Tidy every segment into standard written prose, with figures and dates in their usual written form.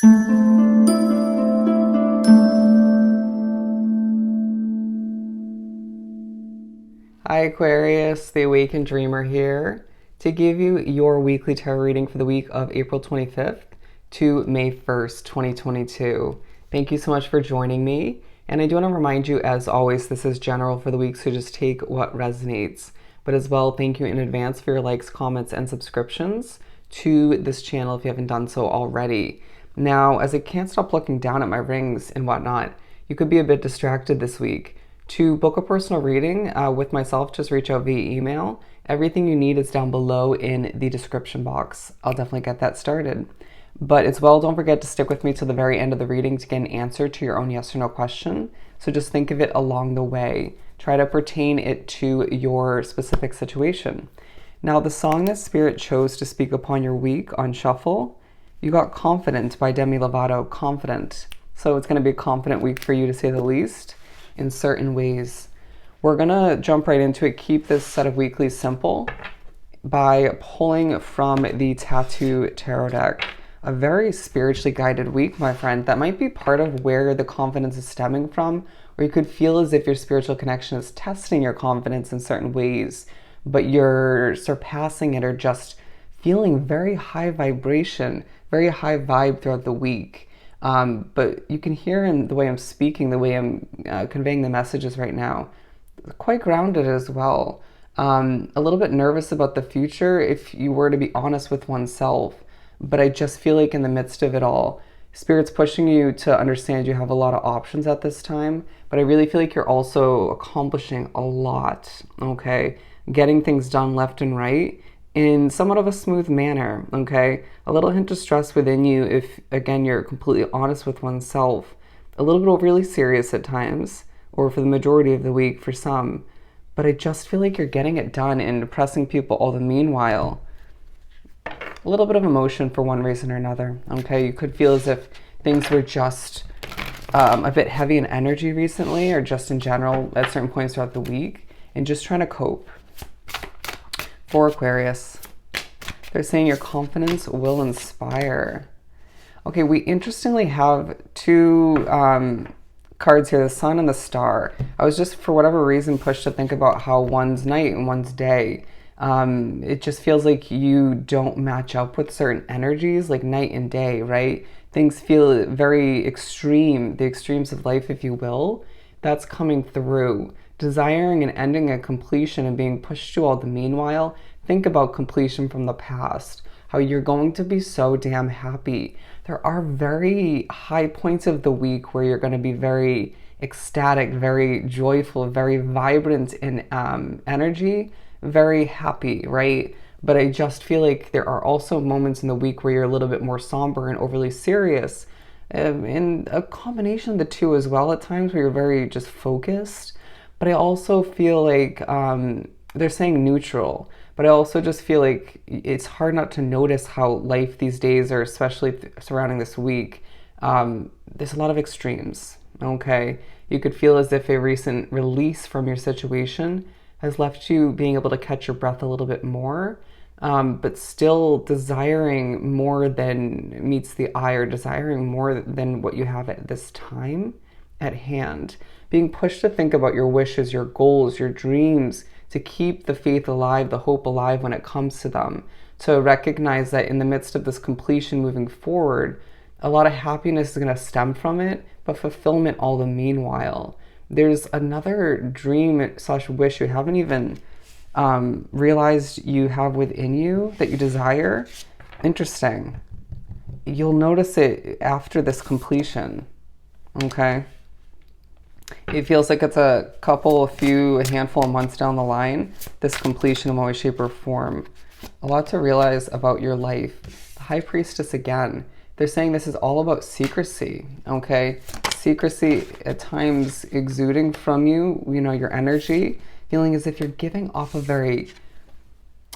Hi Aquarius, the Awakened Dreamer here to give you your weekly tarot reading for the week of April 25th to May 1st, 2022. Thank you so much for joining me. And I do want to remind you, as always, this is general for the week, so just take what resonates. But as well, thank you in advance for your likes, comments, and subscriptions to this channel if you haven't done so already. Now, as I can't stop looking down at my rings and whatnot, you could be a bit distracted this week. To book a personal reading with myself, just reach out via email. Everything you need is down below in the description box. I'll definitely get that started. But as well, don't forget to stick with me to the very end of the reading to get an answer to your own yes or no question. So just think of it along the way. Try to pertain it to your specific situation. Now, the song that Spirit chose to speak upon your week on shuffle, you got Confident by Demi Lovato, Confident. So it's going to be a confident week for you, to say the least, in certain ways. We're gonna jump right into it. Keep this set of weeklies simple by pulling from the Tattoo Tarot deck. A very spiritually guided week, my friend. That might be part of where the confidence is stemming from, or you could feel as if your spiritual connection is testing your confidence in certain ways, but you're surpassing it or just feeling very high vibration, very high vibe throughout the week. But you can hear in the way I'm speaking, the way I'm conveying the messages right now, quite grounded as well. A little bit nervous about the future if you were to be honest with oneself. But I just feel like in the midst of it all, Spirit's pushing you to understand you have a lot of options at this time. But I really feel like you're also accomplishing a lot, okay? Getting things done left and right in somewhat of a smooth manner, okay? A little hint of stress within you if, again, you're completely honest with oneself. A little bit overly serious at times, or for the majority of the week for some. But I just feel like you're getting it done and impressing people all the meanwhile. A little bit of emotion for one reason or another, okay? You could feel as if things were just a bit heavy in energy recently, or just in general at certain points throughout the week, and just trying to cope. For Aquarius, they're saying your confidence will inspire. Okay, we interestingly have two cards here, the sun and the star. I was just, for whatever reason, pushed to think about how one's night and one's day. It just feels like you don't match up with certain energies, like night and day, right? Things feel very extreme, the extremes of life, if you will. That's coming through. Desiring and ending a completion and being pushed to all the meanwhile. Think about completion from the past, how you're going to be so damn happy. There are very high points of the week where you're going to be very ecstatic, very joyful, very vibrant in energy, very happy, right? But I just feel like there are also moments in the week where you're a little bit more somber and overly serious, and a combination of the two as well at times, where you're very just focused. But I also feel like they're saying neutral, but I also just feel like it's hard not to notice how life these days, or especially surrounding this week, there's a lot of extremes, okay? You could feel as if a recent release from your situation has left you being able to catch your breath a little bit more, but still desiring more than meets the eye, or desiring more than what you have at this time at hand. Being pushed to think about your wishes, your goals, your dreams, to keep the faith alive, the hope alive when it comes to them. To recognize that in the midst of this completion moving forward, a lot of happiness is going to stem from it, but fulfillment all the meanwhile. There's another dream / wish you haven't even realized you have within you that you desire. Interesting. You'll notice it after this completion, okay? It feels like it's a handful of months down the line, this completion in one way, shape, or form. A lot to realize about your life. The High Priestess again. They're saying this is all about secrecy, okay? Secrecy at times exuding from you, your energy, feeling as if you're giving off a very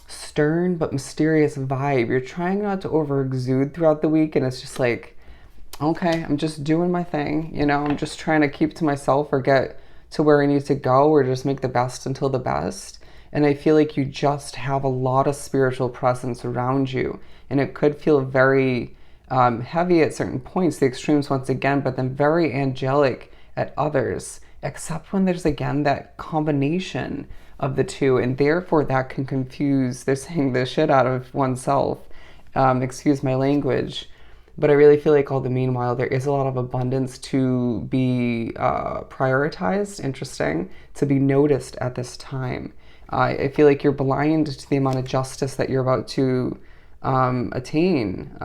stern but mysterious vibe. You're trying not to over exude throughout the week, and it's just like, okay, I'm just doing my thing, I'm just trying to keep to myself or get to where I need to go, or just make the best until the best. And I feel like you just have a lot of spiritual presence around you, and it could feel very heavy at certain points, the extremes once again, but then very angelic at others, except when there's again that combination of the two, and therefore that can confuse, they're saying, the shit out of oneself. Excuse my language. But I really feel like all the meanwhile, there is a lot of abundance to be prioritized, interesting, to be noticed at this time. I feel like you're blind to the amount of justice that you're about to attain,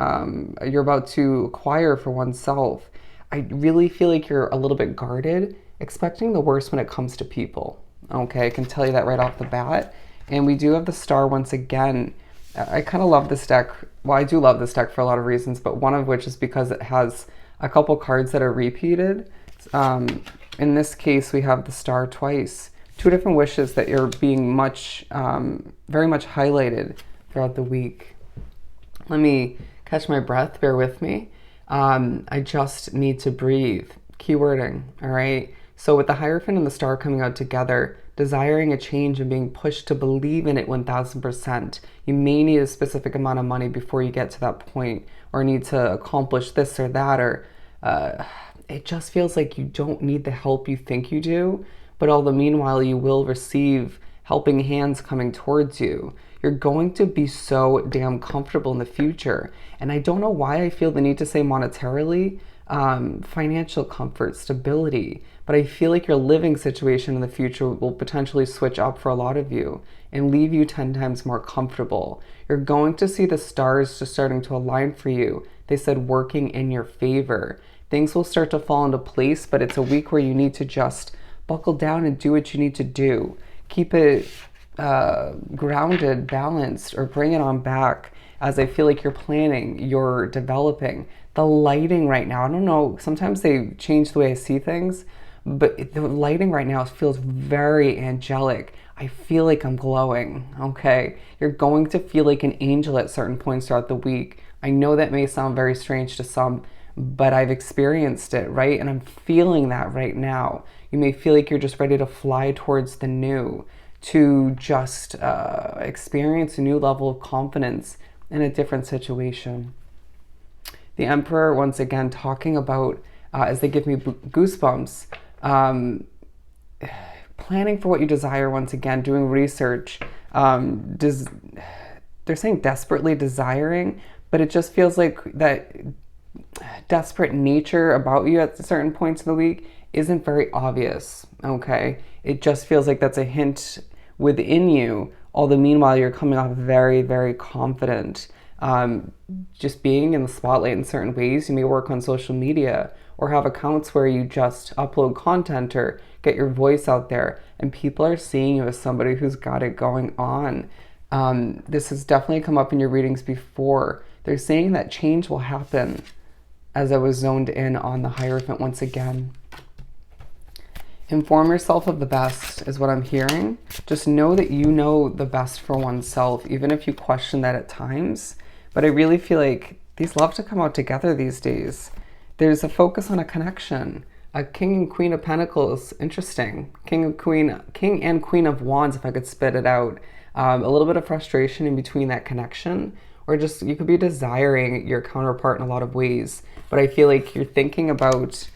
you're about to acquire for oneself. I really feel like you're a little bit guarded, expecting the worst when it comes to people. Okay, I can tell you that right off the bat. And we do have the star once again. I kind of love this deck. Well, I do love this deck for a lot of reasons, but one of which is because it has a couple cards that are repeated. In this case, we have the star twice. Two different wishes that you're being very much highlighted throughout the week. Let me catch my breath. Bear with me. I just need to breathe. Keywording, all right? So with the Hierophant and the star coming out together, desiring a change and being pushed to believe in it 1000%. You may need a specific amount of money before you get to that point, or need to accomplish this or that, or it just feels like you don't need the help you think you do, but all the meanwhile you will receive helping hands coming towards you. You're going to be so damn comfortable in the future. And I don't know why I feel the need to say monetarily, financial comfort, stability, but I feel like your living situation in the future will potentially switch up for a lot of you and leave you 10 times more comfortable. You're going to see the stars just starting to align for you. They said working in your favor. Things will start to fall into place, but it's a week where you need to just buckle down and do what you need to do. Keep it grounded, balanced, or bring it on back, as I feel like you're planning, you're developing. The lighting right now, I don't know, sometimes they change the way I see things, but the lighting right now feels very angelic. I feel like I'm glowing, okay? You're going to feel like an angel at certain points throughout the week. I know that may sound very strange to some, but I've experienced it, right? And I'm feeling that right now. You may feel like you're just ready to fly towards the new, to just experience a new level of confidence in a different situation. The Emperor, once again, talking about, as they give me goosebumps, planning for what you desire, once again, doing research. They're saying desperately desiring, but it just feels like that desperate nature about you at certain points of the week isn't very obvious, okay? It just feels like that's a hint within you. All the meanwhile, you're coming off very, very confident. Just being in the spotlight in certain ways. You may work on social media or have accounts where you just upload content or get your voice out there, and people are seeing you as somebody who's got it going on. This has definitely come up in your readings before. They're saying that change will happen, as I was zoned in on the Hierophant once again. Inform yourself of the best is what I'm hearing. Just know that you know the best for oneself, even if you question that at times. But I really feel like these love to come out together these days. There's a focus on a connection. A King and Queen of Pentacles, interesting. King and Queen of Wands, if I could spit it out. A little bit of frustration in between that connection, or just you could be desiring your counterpart in a lot of ways. But I feel like you're thinking about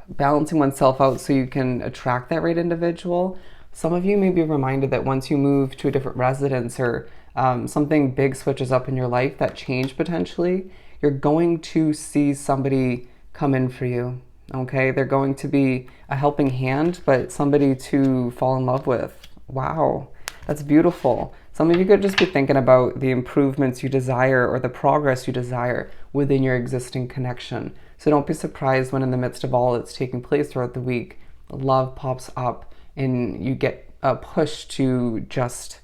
balancing oneself out so you can attract that right individual. Some of you may be reminded that once you move to a different residence or something big switches up in your life, that change potentially, you're going to see somebody come in for you, okay? They're going to be a helping hand, but somebody to fall in love with. Wow, that's beautiful. Some of you could just be thinking about the improvements you desire or the progress you desire within your existing connection. So don't be surprised when in the midst of all that's taking place throughout the week, love pops up and you get a push to just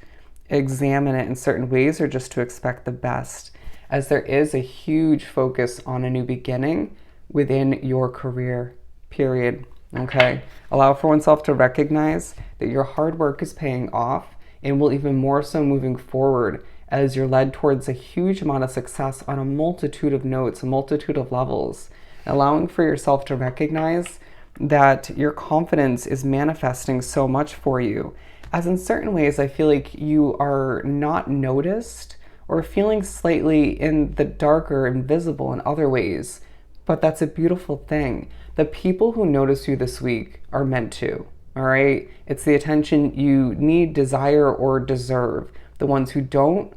examine it in certain ways or just to expect the best, as there is a huge focus on a new beginning within your career, period, okay? Allow for oneself to recognize that your hard work is paying off and will even more so moving forward as you're led towards a huge amount of success on a multitude of notes, a multitude of levels. Allowing for yourself to recognize that your confidence is manifesting so much for you, as in certain ways I feel like you are not noticed or feeling slightly in the dark or invisible in other ways. But that's a beautiful thing. The people who notice you this week are meant to, all right? It's the attention you need, desire, or deserve. The ones who don't,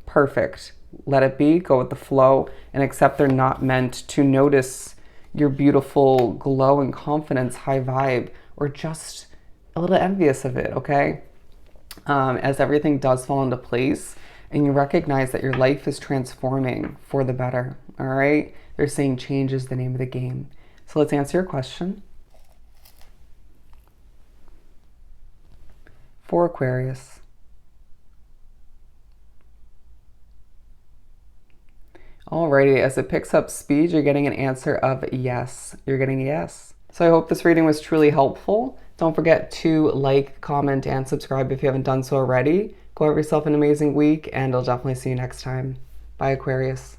perfect. Let it be, go with the flow, and accept they're not meant to notice your beautiful glow and confidence, high vibe, or just a little envious of it, okay? As everything does fall into place and you recognize that your life is transforming for the better, all right? They're saying change is the name of the game. So let's answer your question. For Aquarius, alrighty, as it picks up speed, you're getting an answer of yes. You're getting a yes. So I hope this reading was truly helpful. Don't forget to like, comment, and subscribe if you haven't done so already. Go have yourself an amazing week, and I'll definitely see you next time. Bye, Aquarius.